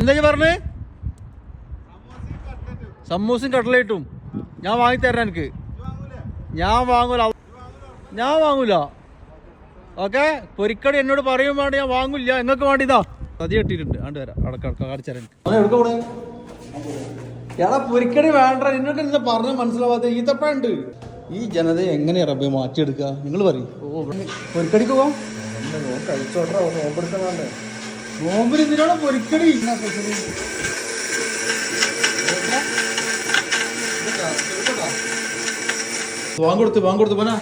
എന്താ പറഞ്ഞേ? സമൂസയും കട്ട്ലേറ്റും ഞാൻ വാങ്ങിത്തരാം. എനിക്ക് ഞാൻ വാങ്ങൂല. ഓക്കെ, പൊരിക്കടി എന്നോട് പറയും വേണ്ട, ഞാൻ വാങ്ങൂല. നിങ്ങൾക്ക് വേണ്ടിതാ സതി കെട്ടിയിട്ടുണ്ട്. ആണ്ട് വരാം, അടക്ക കാണിച്ചേരാൻ. എടാ പൊരിക്കടി വേണ്ട, എന്നോട് എന്താ പറഞ്ഞ മനസ്സിലാവാത്ത ഈത്തപ്പഴുണ്ട്. ഈ ജനതയെ എങ്ങനെയാ റബ്ബെ മാറ്റിയെടുക്കുക? നിങ്ങൾ പറയും. പൊരിക്കടിക്ക് പോവാം. നോമ്പിന് എന്തിനാണ് പൊരിക്കടി? വാങ്ങിക്കൊടുത്ത് പോനാ.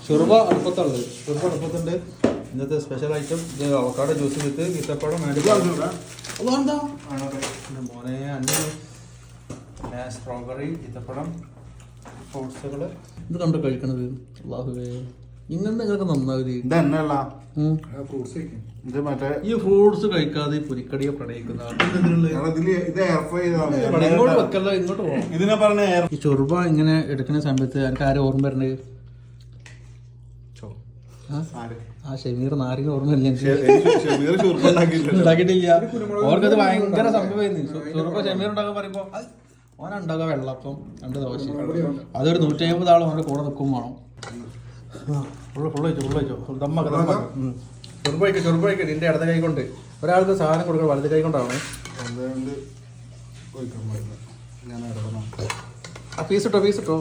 ഷുർബ അടുപ്പത്തുള്ളത്. ഷുർബ അടുപ്പത്തുണ്ട്. ഇന്നത്തെ സ്പെഷ്യൽ ഐറ്റം അവക്കാടോ ജ്യൂസ് വിത്ത് ഈത്തപ്പഴം. മോനെ സ്ട്രോബെറി, ഈത്തപ്പഴം, ഫ്രൂട്ട്സുകൾ ഇത് കണ്ടു കഴിക്കണത്. അല്ലാഹുവേ, ഇങ്ങനത്തെ നിങ്ങൾക്ക് നന്നാവര്. ഈ ഫ്രൂട്ട്സ് കഴിക്കാതെ പൊരിക്കടിയെ പ്രണയിക്കുന്ന ഇങ്ങോട്ട് പോകാം. ഈ ചൊറുബ ഇങ്ങനെ എടുക്കുന്ന സമയത്ത് എനിക്ക് ആരും ഓർമ്മ വരണത്? ആ ഷമീർ നാരിന് ഓർമ്മയില്ല. ഉണ്ടാക്കിയിട്ടില്ല. ഓർക്കത് ഭയങ്കര സംഭവമായിരുന്നു. ചൊറുബ ഷമീർ ഉണ്ടാക്കാൻ പറയുമ്പോ ഓനുണ്ടാക്കുക വെള്ളപ്പം 2 ദോശ. അതൊരു 150 ആളും അവൻ്റെ കൂടെ നിൽക്കും വേണം. ചെറുപ്പഴിക്കോ നിന്റെ ഇടത് കൈ കൊണ്ട് ഒരാൾക്ക് സാധനം കൊടുക്കണം, വലത് കൈ കൊണ്ടാണ്. പീസ് ഇട്ടോ